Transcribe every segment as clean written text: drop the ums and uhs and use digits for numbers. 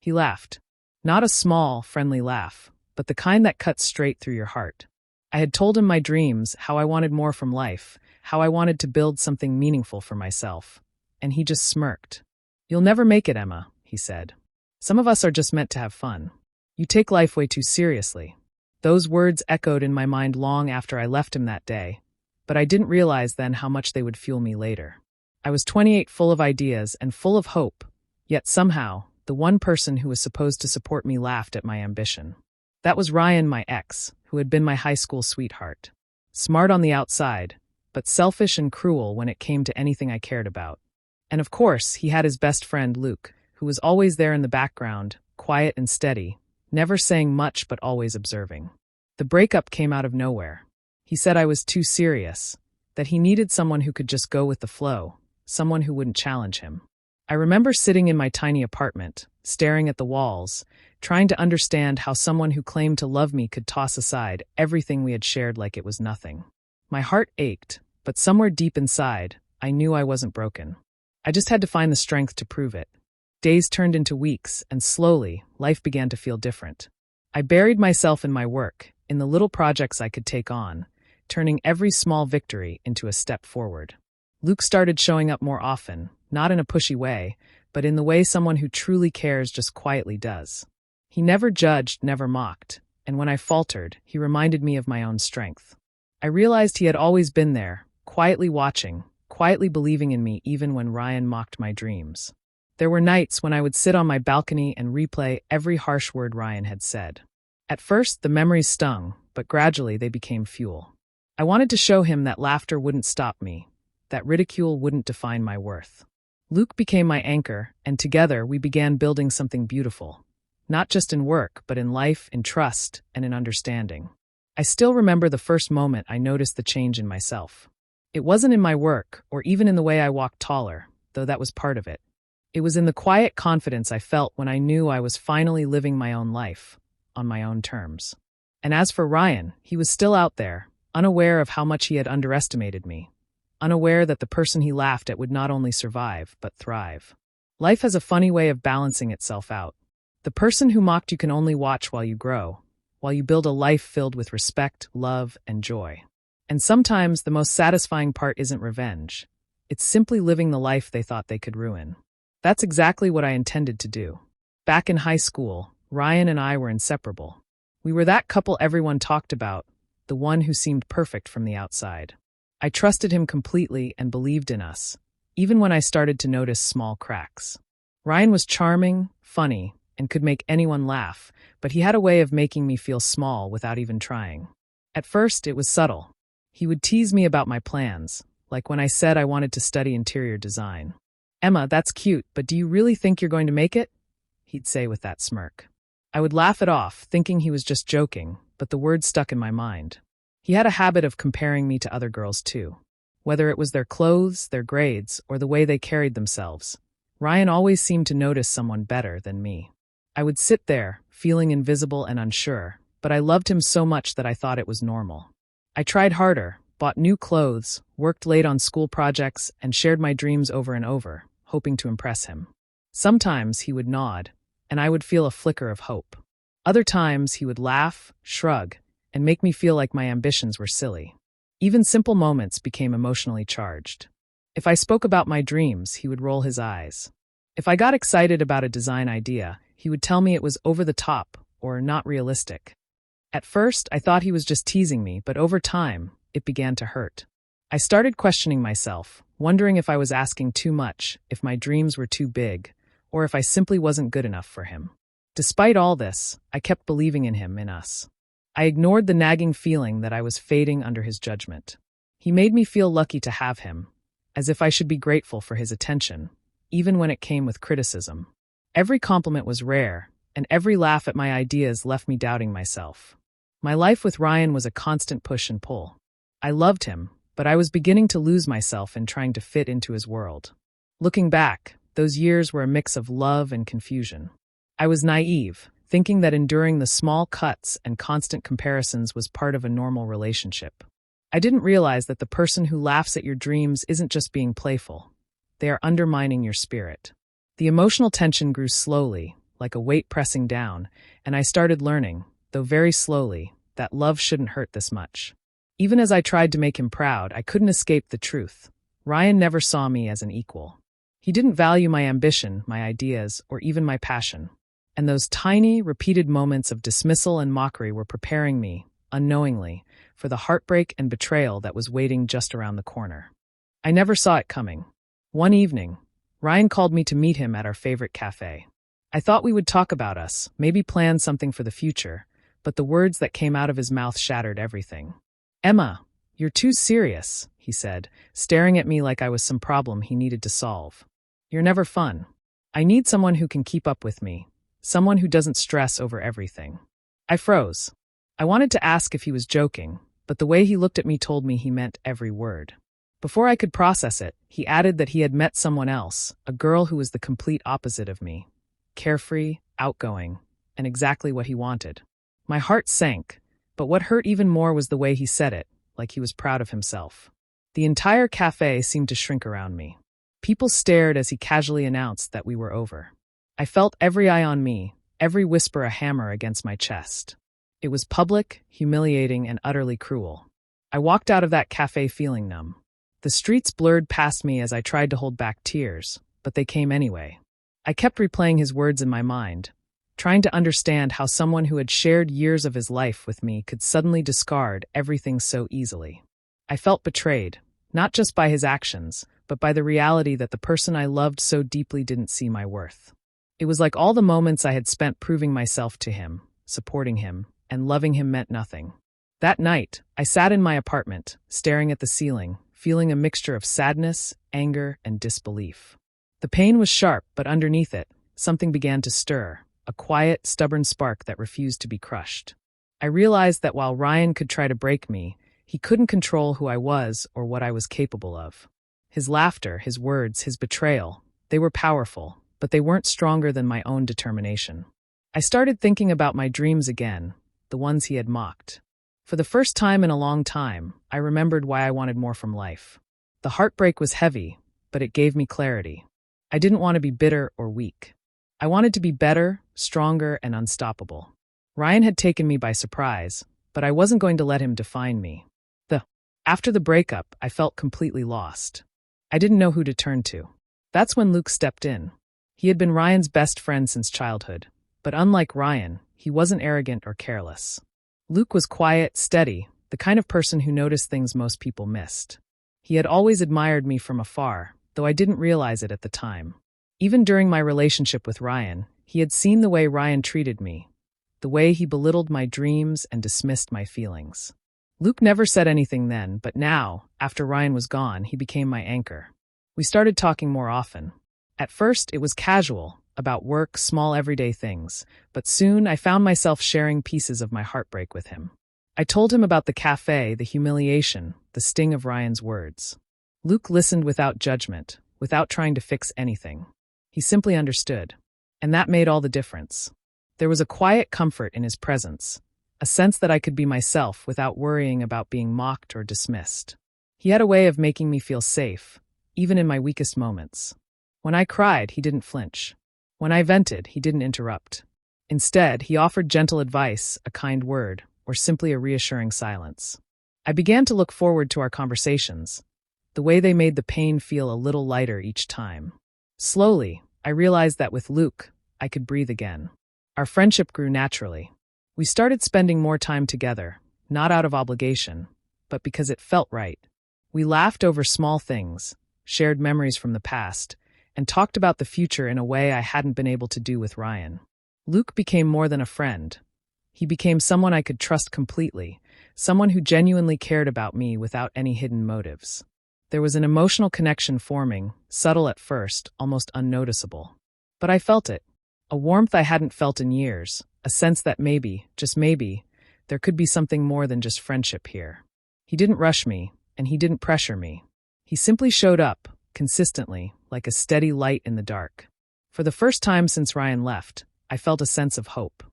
He laughed. Not a small, friendly laugh, but the kind that cuts straight through your heart. I had told him my dreams, how I wanted more from life, how I wanted to build something meaningful for myself. And he just smirked. "You'll never make it, Emma," he said. "Some of us are just meant to have fun. You take life way too seriously." Those words echoed in my mind long after I left him that day, but I didn't realize then how much they would fuel me later. I was 28, full of ideas and full of hope, yet somehow, the one person who was supposed to support me laughed at my ambition. That was Ryan, my ex, who had been my high school sweetheart. Smart on the outside, but selfish and cruel when it came to anything I cared about. And of course, he had his best friend, Luke, who was always there in the background, quiet and steady, never saying much but always observing. The breakup came out of nowhere. He said I was too serious, that he needed someone who could just go with the flow, someone who wouldn't challenge him. I remember sitting in my tiny apartment, staring at the walls, trying to understand how someone who claimed to love me could toss aside everything we had shared like it was nothing. My heart ached, but somewhere deep inside, I knew I wasn't broken. I just had to find the strength to prove it. Days turned into weeks, and slowly, life began to feel different. I buried myself in my work, in the little projects I could take on, turning every small victory into a step forward. Luke started showing up more often, not in a pushy way, but in the way someone who truly cares just quietly does. He never judged, never mocked, and when I faltered, he reminded me of my own strength. I realized he had always been there, quietly watching, quietly believing in me even when Ryan mocked my dreams. There were nights when I would sit on my balcony and replay every harsh word Ryan had said. At first, the memories stung, but gradually they became fuel. I wanted to show him that laughter wouldn't stop me, that ridicule wouldn't define my worth. Luke became my anchor, and together we began building something beautiful. Not just in work, but in life, in trust, and in understanding. I still remember the first moment I noticed the change in myself. It wasn't in my work, or even in the way I walked taller, though that was part of it. It was in the quiet confidence I felt when I knew I was finally living my own life, on my own terms. And as for Ryan, he was still out there, unaware of how much he had underestimated me, unaware that the person he laughed at would not only survive, but thrive. Life has a funny way of balancing itself out. The person who mocked you can only watch while you grow, while you build a life filled with respect, love, and joy. And sometimes the most satisfying part isn't revenge. It's simply living the life they thought they could ruin. That's exactly what I intended to do. Back in high school, Ryan and I were inseparable. We were that couple everyone talked about, the one who seemed perfect from the outside. I trusted him completely and believed in us, even when I started to notice small cracks. Ryan was charming, funny, and could make anyone laugh, but he had a way of making me feel small without even trying. At first, it was subtle. He would tease me about my plans, like when I said I wanted to study interior design. "Emma, that's cute, but do you really think you're going to make it?" he'd say with that smirk. I would laugh it off, thinking he was just joking, but the words stuck in my mind. He had a habit of comparing me to other girls too. Whether it was their clothes, their grades, or the way they carried themselves, Ryan always seemed to notice someone better than me. I would sit there, feeling invisible and unsure, but I loved him so much that I thought it was normal. I tried harder, bought new clothes, worked late on school projects, and shared my dreams over and over, hoping to impress him. Sometimes he would nod, and I would feel a flicker of hope. Other times he would laugh, shrug, and make me feel like my ambitions were silly. Even simple moments became emotionally charged. If I spoke about my dreams, he would roll his eyes. If I got excited about a design idea, he would tell me it was over the top or not realistic. At first, I thought he was just teasing me, but over time, it began to hurt. I started questioning myself, wondering if I was asking too much, if my dreams were too big, or if I simply wasn't good enough for him. Despite all this, I kept believing in him, in us. I ignored the nagging feeling that I was fading under his judgment. He made me feel lucky to have him, as if I should be grateful for his attention, even when it came with criticism. Every compliment was rare, and every laugh at my ideas left me doubting myself. My life with Ryan was a constant push and pull. I loved him, but I was beginning to lose myself in trying to fit into his world. Looking back, those years were a mix of love and confusion. I was naive, thinking that enduring the small cuts and constant comparisons was part of a normal relationship. I didn't realize that the person who laughs at your dreams isn't just being playful. They are undermining your spirit. The emotional tension grew slowly, like a weight pressing down, and I started learning, though very slowly, that love shouldn't hurt this much. Even as I tried to make him proud, I couldn't escape the truth. Ryan never saw me as an equal. He didn't value my ambition, my ideas, or even my passion. And those tiny, repeated moments of dismissal and mockery were preparing me, unknowingly, for the heartbreak and betrayal that was waiting just around the corner. I never saw it coming. One evening, Ryan called me to meet him at our favorite cafe. I thought we would talk about us, maybe plan something for the future, but the words that came out of his mouth shattered everything. "Emma, you're too serious," he said, staring at me like I was some problem he needed to solve. "You're never fun. I need someone who can keep up with me, someone who doesn't stress over everything." I froze. I wanted to ask if he was joking, but the way he looked at me told me he meant every word. Before I could process it, he added that he had met someone else, a girl who was the complete opposite of me. Carefree, outgoing, and exactly what he wanted. My heart sank, but what hurt even more was the way he said it, like he was proud of himself. The entire cafe seemed to shrink around me. People stared as he casually announced that we were over. I felt every eye on me, every whisper a hammer against my chest. It was public, humiliating, and utterly cruel. I walked out of that cafe feeling numb. The streets blurred past me as I tried to hold back tears, but they came anyway. I kept replaying his words in my mind, trying to understand how someone who had shared years of his life with me could suddenly discard everything so easily. I felt betrayed, not just by his actions, but by the reality that the person I loved so deeply didn't see my worth. It was like all the moments I had spent proving myself to him, supporting him, and loving him meant nothing. That night, I sat in my apartment, staring at the ceiling, feeling a mixture of sadness, anger, and disbelief. The pain was sharp, but underneath it, something began to stir, a quiet, stubborn spark that refused to be crushed. I realized that while Ryan could try to break me, he couldn't control who I was or what I was capable of. His laughter, his words, his betrayal, they were powerful, but they weren't stronger than my own determination. I started thinking about my dreams again, the ones he had mocked. For the first time in a long time, I remembered why I wanted more from life. The heartbreak was heavy, but it gave me clarity. I didn't want to be bitter or weak. I wanted to be better, stronger, and unstoppable. Ryan had taken me by surprise, but I wasn't going to let him define me. After the breakup, I felt completely lost. I didn't know who to turn to. That's when Luke stepped in. He had been Ryan's best friend since childhood, but unlike Ryan, he wasn't arrogant or careless. Luke was quiet, steady, the kind of person who noticed things most people missed. He had always admired me from afar, though I didn't realize it at the time. Even during my relationship with Ryan, he had seen the way Ryan treated me, the way he belittled my dreams and dismissed my feelings. Luke never said anything then, but now, after Ryan was gone, he became my anchor. We started talking more often. At first, it was casual, about work, small everyday things, but soon I found myself sharing pieces of my heartbreak with him. I told him about the cafe, the humiliation, the sting of Ryan's words. Luke listened without judgment, without trying to fix anything. He simply understood. And that made all the difference. There was a quiet comfort in his presence, a sense that I could be myself without worrying about being mocked or dismissed. He had a way of making me feel safe, even in my weakest moments. When I cried, he didn't flinch. When I vented, he didn't interrupt. Instead, he offered gentle advice, a kind word, or simply a reassuring silence. I began to look forward to our conversations, the way they made the pain feel a little lighter each time. Slowly, I realized that with Luke, I could breathe again. Our friendship grew naturally. We started spending more time together, not out of obligation, but because it felt right. We laughed over small things, shared memories from the past, and talked about the future in a way I hadn't been able to do with Ryan. Luke became more than a friend. He became someone I could trust completely, someone who genuinely cared about me without any hidden motives. There was an emotional connection forming, subtle at first, almost unnoticeable. But I felt it, a warmth I hadn't felt in years, a sense that maybe, just maybe, there could be something more than just friendship here. He didn't rush me, and he didn't pressure me. He simply showed up, consistently, like a steady light in the dark. For the first time since Ryan left, I felt a sense of hope.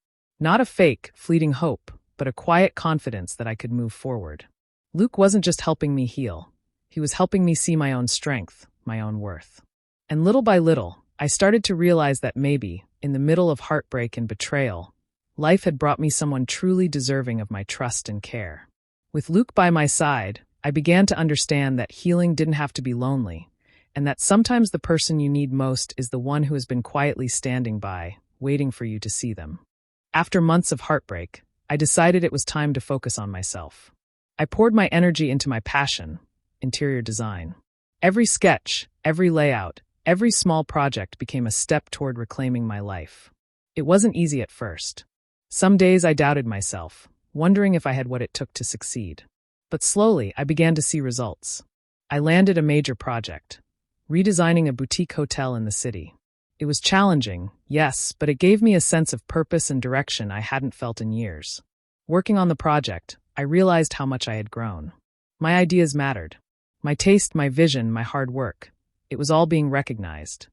Not a fake, fleeting hope, but a quiet confidence that I could move forward. Luke wasn't just helping me heal. He was helping me see my own strength, my own worth. And little by little, I started to realize that maybe, In the middle of heartbreak and betrayal, life had brought me someone truly deserving of my trust and care. With Luke by my side, I began to understand that healing didn't have to be lonely, and that sometimes the person you need most is the one who has been quietly standing by, waiting for you to see them. After months of heartbreak, I decided it was time to focus on myself. I poured my energy into my passion, interior design. Every sketch, every layout, every small project became a step toward reclaiming my life. It wasn't easy at first. Some days I doubted myself, wondering if I had what it took to succeed. But slowly, I began to see results. I landed a major project, redesigning a boutique hotel in the city. It was challenging, yes, but it gave me a sense of purpose and direction I hadn't felt in years. Working on the project, I realized how much I had grown. My ideas mattered. My taste, my vision, my hard work. It was all being recognized.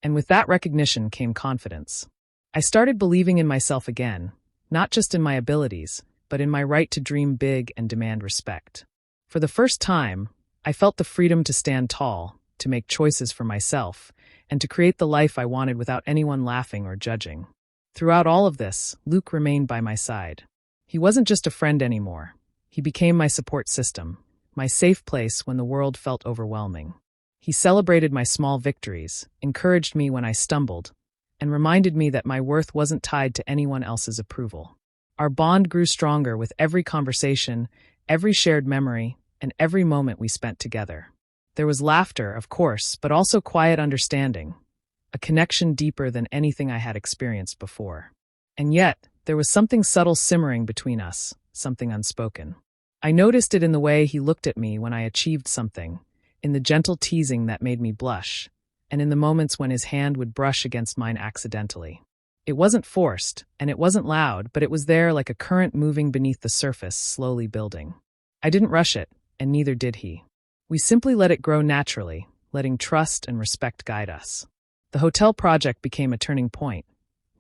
And with that recognition came confidence. I started believing in myself again, not just in my abilities, but in my right to dream big and demand respect. For the first time, I felt the freedom to stand tall, to make choices for myself, and to create the life I wanted without anyone laughing or judging. Throughout all of this, Luke remained by my side. He wasn't just a friend anymore. He became my support system, my safe place when the world felt overwhelming. He celebrated my small victories, encouraged me when I stumbled, and reminded me that my worth wasn't tied to anyone else's approval. Our bond grew stronger with every conversation, every shared memory, and every moment we spent together. There was laughter, of course, but also quiet understanding, a connection deeper than anything I had experienced before. And yet, there was something subtle simmering between us, something unspoken. I noticed it in the way he looked at me when I achieved something, in the gentle teasing that made me blush, and in the moments when his hand would brush against mine accidentally. It wasn't forced, and it wasn't loud, but it was there like a current moving beneath the surface, slowly building. I didn't rush it, and neither did he. We simply let it grow naturally, letting trust and respect guide us. The hotel project became a turning point,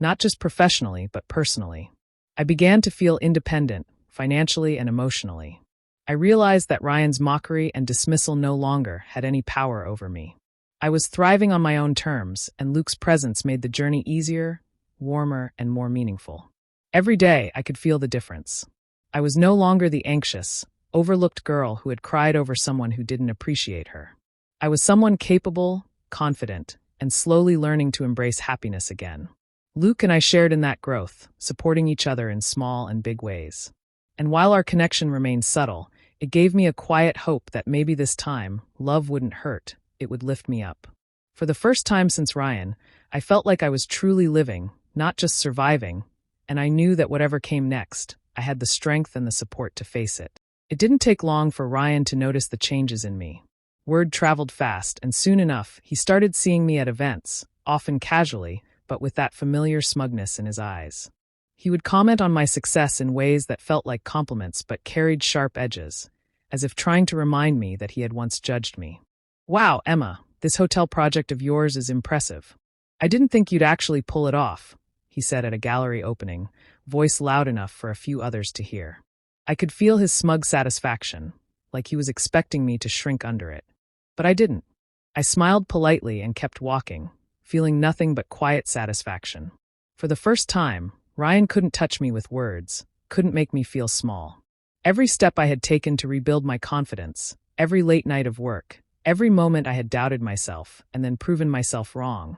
not just professionally, but personally. I began to feel independent, financially and emotionally. I realized that Ryan's mockery and dismissal no longer had any power over me. I was thriving on my own terms, and Luke's presence made the journey easier, warmer, and more meaningful. Every day, I could feel the difference. I was no longer the anxious, overlooked girl who had cried over someone who didn't appreciate her. I was someone capable, confident, and slowly learning to embrace happiness again. Luke and I shared in that growth, supporting each other in small and big ways. And while our connection remained subtle, it gave me a quiet hope that maybe this time, love wouldn't hurt, it would lift me up. For the first time since Ryan, I felt like I was truly living, not just surviving, and I knew that whatever came next, I had the strength and the support to face it. It didn't take long for Ryan to notice the changes in me. Word traveled fast, and soon enough, he started seeing me at events, often casually, but with that familiar smugness in his eyes. He would comment on my success in ways that felt like compliments but carried sharp edges, as if trying to remind me that he had once judged me. "Wow, Emma, this hotel project of yours is impressive. I didn't think you'd actually pull it off," he said at a gallery opening, voice loud enough for a few others to hear. I could feel his smug satisfaction, like he was expecting me to shrink under it. But I didn't. I smiled politely and kept walking, feeling nothing but quiet satisfaction. For the first time, Ryan couldn't touch me with words, couldn't make me feel small. Every step I had taken to rebuild my confidence, every late night of work, every moment I had doubted myself and then proven myself wrong,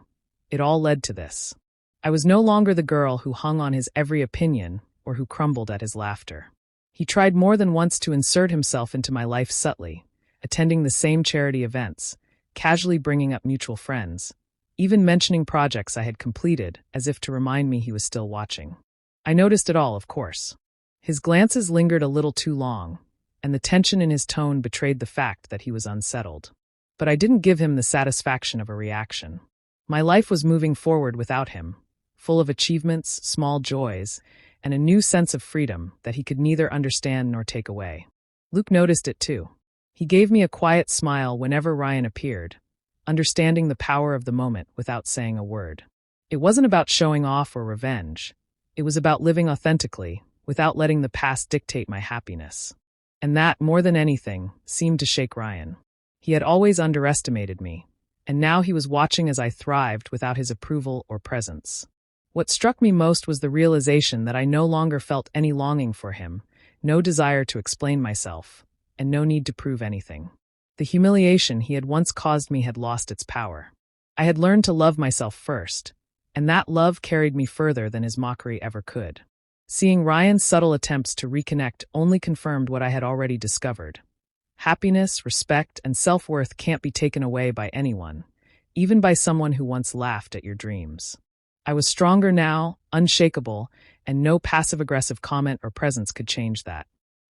it all led to this. I was no longer the girl who hung on his every opinion or who crumbled at his laughter. He tried more than once to insert himself into my life subtly, attending the same charity events, casually bringing up mutual friends, even mentioning projects I had completed as if to remind me he was still watching. I noticed it all, of course. His glances lingered a little too long, and the tension in his tone betrayed the fact that he was unsettled. But I didn't give him the satisfaction of a reaction. My life was moving forward without him, full of achievements, small joys, and a new sense of freedom that he could neither understand nor take away. Luke noticed it too. He gave me a quiet smile whenever Ryan appeared, understanding the power of the moment without saying a word. It wasn't about showing off or revenge. It was about living authentically, without letting the past dictate my happiness. And that, more than anything, seemed to shake Ryan. He had always underestimated me, and now he was watching as I thrived without his approval or presence. What struck me most was the realization that I no longer felt any longing for him, no desire to explain myself, and no need to prove anything. The humiliation he had once caused me had lost its power. I had learned to love myself first, and that love carried me further than his mockery ever could. Seeing Ryan's subtle attempts to reconnect only confirmed what I had already discovered. Happiness, respect, and self-worth can't be taken away by anyone, even by someone who once laughed at your dreams. I was stronger now, unshakable, and no passive-aggressive comment or presence could change that.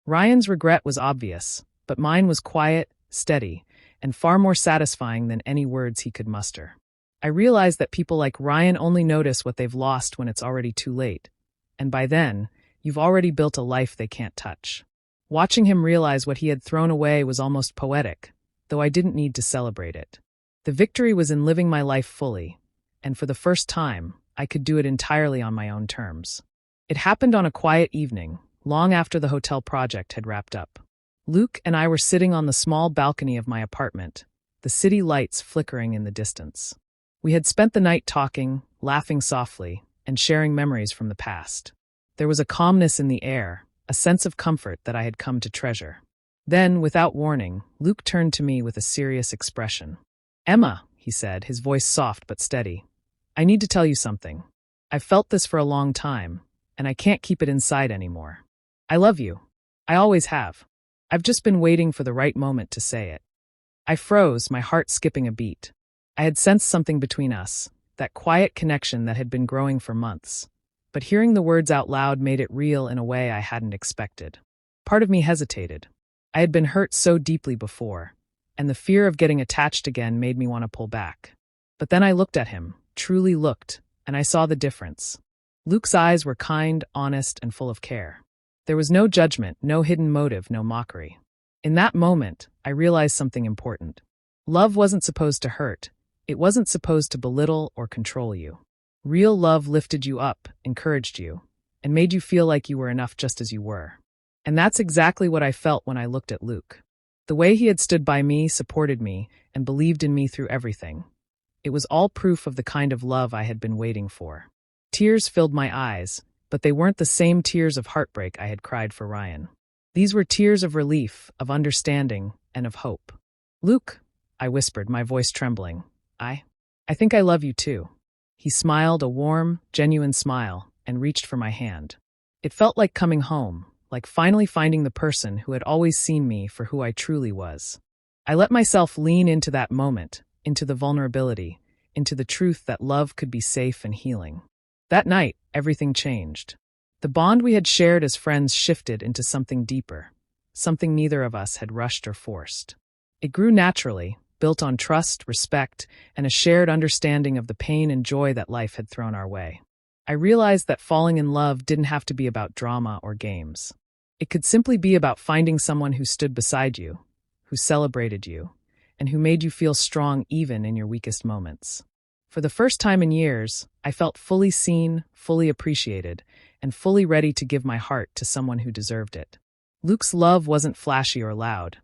Ryan's regret was obvious, but mine was quiet, steady, and far more satisfying than any words he could muster. I realized that people like Ryan only notice what they've lost when it's already too late, and by then, you've already built a life they can't touch. Watching him realize what he had thrown away was almost poetic, though I didn't need to celebrate it. The victory was in living my life fully, and for the first time, I could do it entirely on my own terms. It happened on a quiet evening, long after the hotel project had wrapped up. Luke and I were sitting on the small balcony of my apartment, the city lights flickering in the distance. We had spent the night talking, laughing softly, and sharing memories from the past. There was a calmness in the air, a sense of comfort that I had come to treasure. Then, without warning, Luke turned to me with a serious expression. "Emma," he said, his voice soft but steady, "I need to tell you something. I've felt this for a long time, and I can't keep it inside anymore. I love you. I always have. I've just been waiting for the right moment to say it." I froze, my heart skipping a beat. I had sensed something between us, that quiet connection that had been growing for months. But hearing the words out loud made it real in a way I hadn't expected. Part of me hesitated. I had been hurt so deeply before, and the fear of getting attached again made me want to pull back. But then I looked at him, truly looked, and I saw the difference. Luke's eyes were kind, honest, and full of care. There was no judgment, no hidden motive, no mockery. In that moment, I realized something important. Love wasn't supposed to hurt. It wasn't supposed to belittle or control you. Real love lifted you up, encouraged you, and made you feel like you were enough just as you were. And that's exactly what I felt when I looked at Luke. The way he had stood by me, supported me, and believed in me through everything. It was all proof of the kind of love I had been waiting for. Tears filled my eyes, but they weren't the same tears of heartbreak I had cried for Ryan. These were tears of relief, of understanding, and of hope. "Luke," I whispered, my voice trembling, I think I love you too." He smiled, a warm, genuine smile, and reached for my hand. It felt like coming home, like finally finding the person who had always seen me for who I truly was. I let myself lean into that moment, into the vulnerability, into the truth that love could be safe and healing. That night, everything changed. The bond we had shared as friends shifted into something deeper, something neither of us had rushed or forced. It grew naturally, built on trust, respect, and a shared understanding of the pain and joy that life had thrown our way. I realized that falling in love didn't have to be about drama or games. It could simply be about finding someone who stood beside you, who celebrated you, and who made you feel strong even in your weakest moments. For the first time in years, I felt fully seen, fully appreciated, and fully ready to give my heart to someone who deserved it. Luke's love wasn't flashy or loud.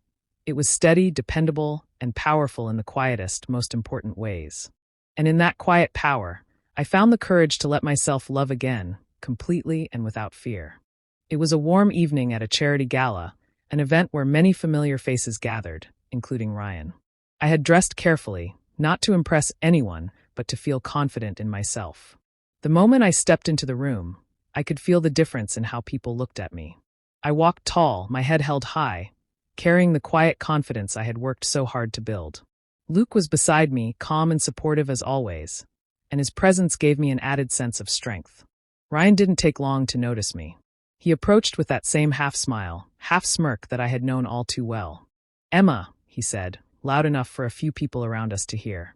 It was steady, dependable, and powerful in the quietest, most important ways. And in that quiet power, I found the courage to let myself love again, completely and without fear. It was a warm evening at a charity gala, an event where many familiar faces gathered, including Ryan. I had dressed carefully, not to impress anyone, but to feel confident in myself. The moment I stepped into the room, I could feel the difference in how people looked at me. I walked tall, my head held high, carrying the quiet confidence I had worked so hard to build. Luke was beside me, calm and supportive as always, and his presence gave me an added sense of strength. Ryan didn't take long to notice me. He approached with that same half-smile, half-smirk that I had known all too well. "Emma," he said, loud enough for a few people around us to hear.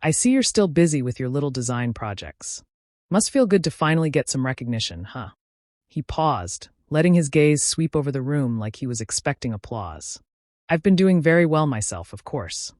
"I see you're still busy with your little design projects. Must feel good to finally get some recognition, huh?" He paused, letting his gaze sweep over the room like he was expecting applause. "I've been doing very well myself, of course.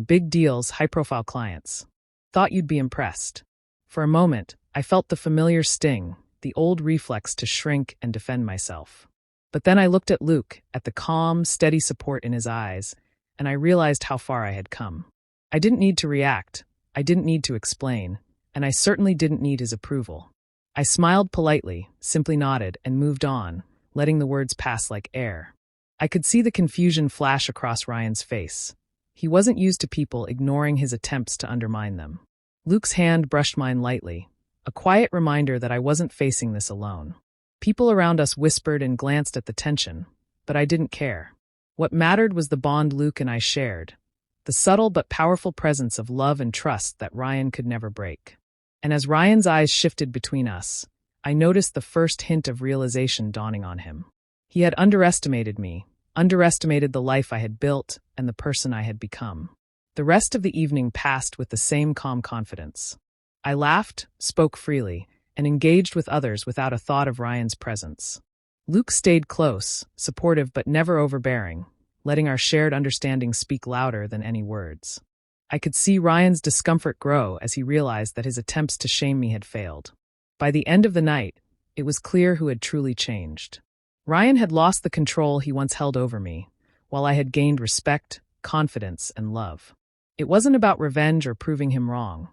Big deals, high-profile clients. Thought you'd be impressed." For a moment, I felt the familiar sting, the old reflex to shrink and defend myself. But then I looked at Luke, at the calm, steady support in his eyes, and I realized how far I had come. I didn't need to react. I didn't need to explain. and I certainly didn't need his approval. I smiled politely, simply nodded, and moved on, letting the words pass like air. I could see the confusion flash across Ryan's face. He wasn't used to people ignoring his attempts to undermine them. Luke's hand brushed mine lightly, a quiet reminder that I wasn't facing this alone. People around us whispered and glanced at the tension, but I didn't care. What mattered was the bond Luke and I shared, the subtle but powerful presence of love and trust that Ryan could never break. And as Ryan's eyes shifted between us, I noticed the first hint of realization dawning on him. He had underestimated me, underestimated the life I had built and the person I had become. The rest of the evening passed with the same calm confidence. I laughed, spoke freely, and engaged with others without a thought of Ryan's presence. Luke stayed close, supportive but never overbearing, letting our shared understanding speak louder than any words. I could see Ryan's discomfort grow as he realized that his attempts to shame me had failed. By the end of the night, it was clear who had truly changed. Ryan had lost the control he once held over me, while I had gained respect, confidence, and love. It wasn't about revenge or proving him wrong.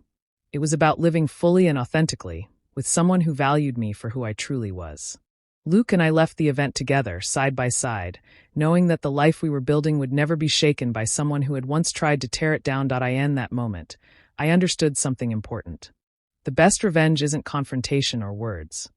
It was about living fully and authentically, with someone who valued me for who I truly was. Luke and I left the event together, side by side, knowing that the life we were building would never be shaken by someone who had once tried to tear it down. In that moment, I understood something important. The best revenge isn't confrontation or words.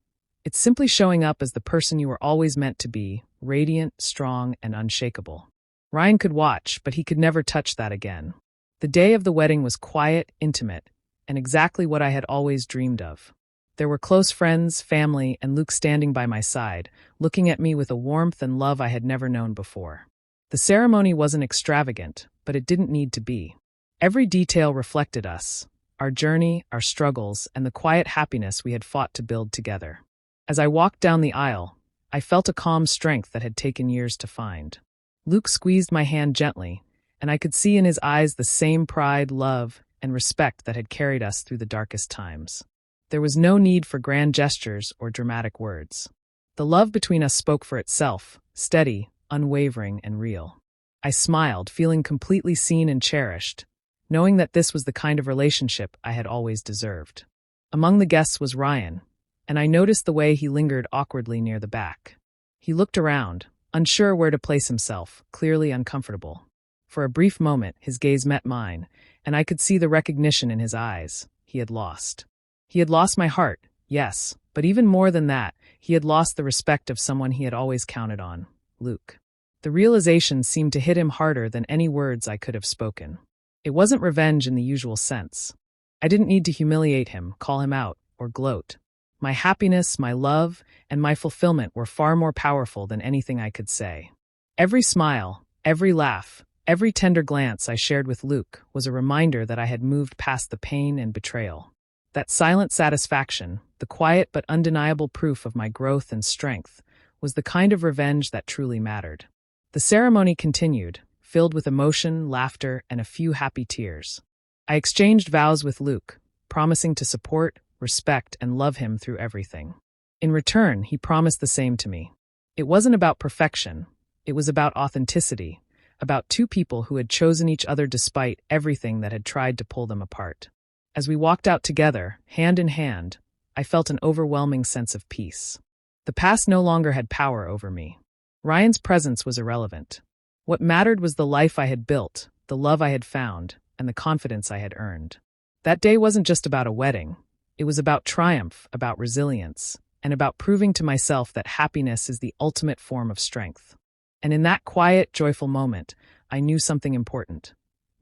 It's simply showing up as the person you were always meant to be, radiant, strong, and unshakable. Ryan could watch, but he could never touch that again. The day of the wedding was quiet, intimate, and exactly what I had always dreamed of. There were close friends, family, and Luke standing by my side, looking at me with a warmth and love I had never known before. The ceremony wasn't extravagant, but it didn't need to be. Every detail reflected us, our journey, our struggles, and the quiet happiness we had fought to build together. As I walked down the aisle, I felt a calm strength that had taken years to find. Luke squeezed my hand gently, and I could see in his eyes the same pride, love, and respect that had carried us through the darkest times. There was no need for grand gestures or dramatic words. The love between us spoke for itself, steady, unwavering, and real. I smiled, feeling completely seen and cherished, knowing that this was the kind of relationship I had always deserved. Among the guests was Ryan, and I noticed the way he lingered awkwardly near the back. He looked around, unsure where to place himself, clearly uncomfortable. For a brief moment, his gaze met mine, and I could see the recognition in his eyes. He had lost. He had lost my heart, yes, but even more than that, he had lost the respect of someone he had always counted on, Luke. The realization seemed to hit him harder than any words I could have spoken. It wasn't revenge in the usual sense. I didn't need to humiliate him, call him out, or gloat. My happiness, my love, and my fulfillment were far more powerful than anything I could say. Every smile, every laugh, every tender glance I shared with Luke was a reminder that I had moved past the pain and betrayal. That silent satisfaction, the quiet but undeniable proof of my growth and strength, was the kind of revenge that truly mattered. The ceremony continued, filled with emotion, laughter, and a few happy tears. I exchanged vows with Luke, promising to support, respect, and love him through everything. In return, he promised the same to me. It wasn't about perfection. It was about authenticity, about two people who had chosen each other despite everything that had tried to pull them apart. As we walked out together, hand in hand, I felt an overwhelming sense of peace. The past no longer had power over me. Ryan's presence was irrelevant. What mattered was the life I had built, the love I had found, and the confidence I had earned. That day wasn't just about a wedding. It was about triumph, about resilience, and about proving to myself that happiness is the ultimate form of strength. And in that quiet, joyful moment, I knew something important.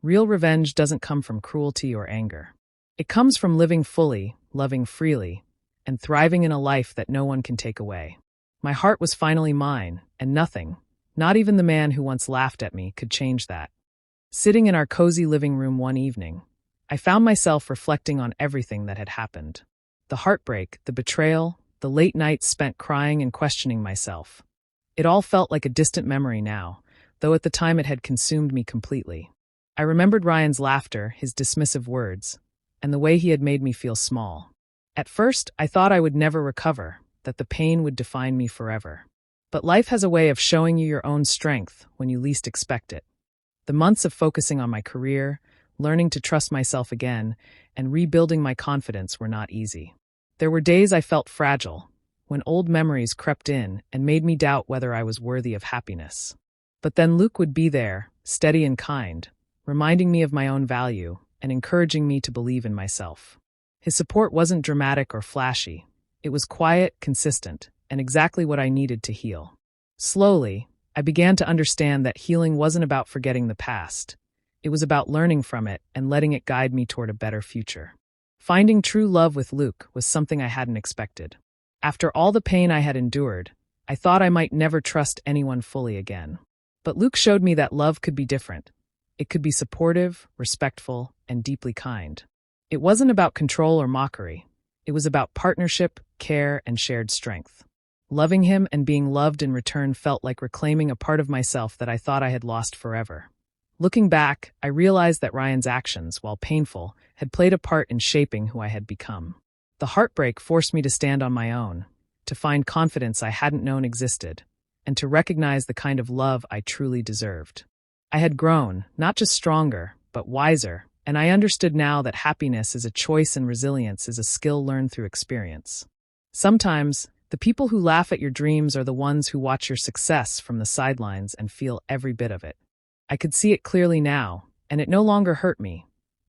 Real revenge doesn't come from cruelty or anger. It comes from living fully, loving freely, and thriving in a life that no one can take away. My heart was finally mine, and nothing, not even the man who once laughed at me, could change that. Sitting in our cozy living room one evening, I found myself reflecting on everything that had happened. The heartbreak, the betrayal, the late nights spent crying and questioning myself. It all felt like a distant memory now, though at the time it had consumed me completely. I remembered Ryan's laughter, his dismissive words, and the way he had made me feel small. At first, I thought I would never recover, that the pain would define me forever. But life has a way of showing you your own strength when you least expect it. The months of focusing on my career, learning to trust myself again, and rebuilding my confidence were not easy. There were days I felt fragile, when old memories crept in and made me doubt whether I was worthy of happiness. But then Luke would be there, steady and kind, reminding me of my own value and encouraging me to believe in myself. His support wasn't dramatic or flashy. It was quiet, consistent, and exactly what I needed to heal. Slowly, I began to understand that healing wasn't about forgetting the past. It was about learning from it and letting it guide me toward a better future. Finding true love with Luke was something I hadn't expected. After all the pain I had endured, I thought I might never trust anyone fully again. But Luke showed me that love could be different. It could be supportive, respectful, and deeply kind. It wasn't about control or mockery. It was about partnership, care, and shared strength. Loving him and being loved in return felt like reclaiming a part of myself that I thought I had lost forever. Looking back, I realized that Ryan's actions, while painful, had played a part in shaping who I had become. The heartbreak forced me to stand on my own, to find confidence I hadn't known existed, and to recognize the kind of love I truly deserved. I had grown, not just stronger, but wiser, and I understood now that happiness is a choice and resilience is a skill learned through experience. Sometimes, the people who laugh at your dreams are the ones who watch your success from the sidelines and feel every bit of it. I could see it clearly now, and it no longer hurt me.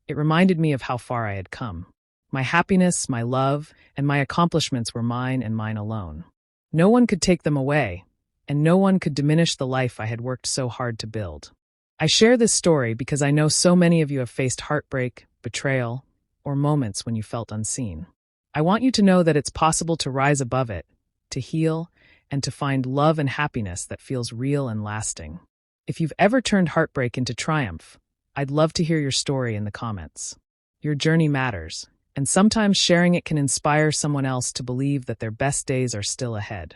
It reminded me of how far I had come. My happiness, my love, and my accomplishments were mine and mine alone. No one could take them away, and no one could diminish the life I had worked so hard to build. I share this story because I know so many of you have faced heartbreak, betrayal, or moments when you felt unseen. I want you to know that it's possible to rise above it, to heal, and to find love and happiness that feels real and lasting. If you've ever turned heartbreak into triumph, I'd love to hear your story in the comments. Your journey matters, and sometimes sharing it can inspire someone else to believe that their best days are still ahead.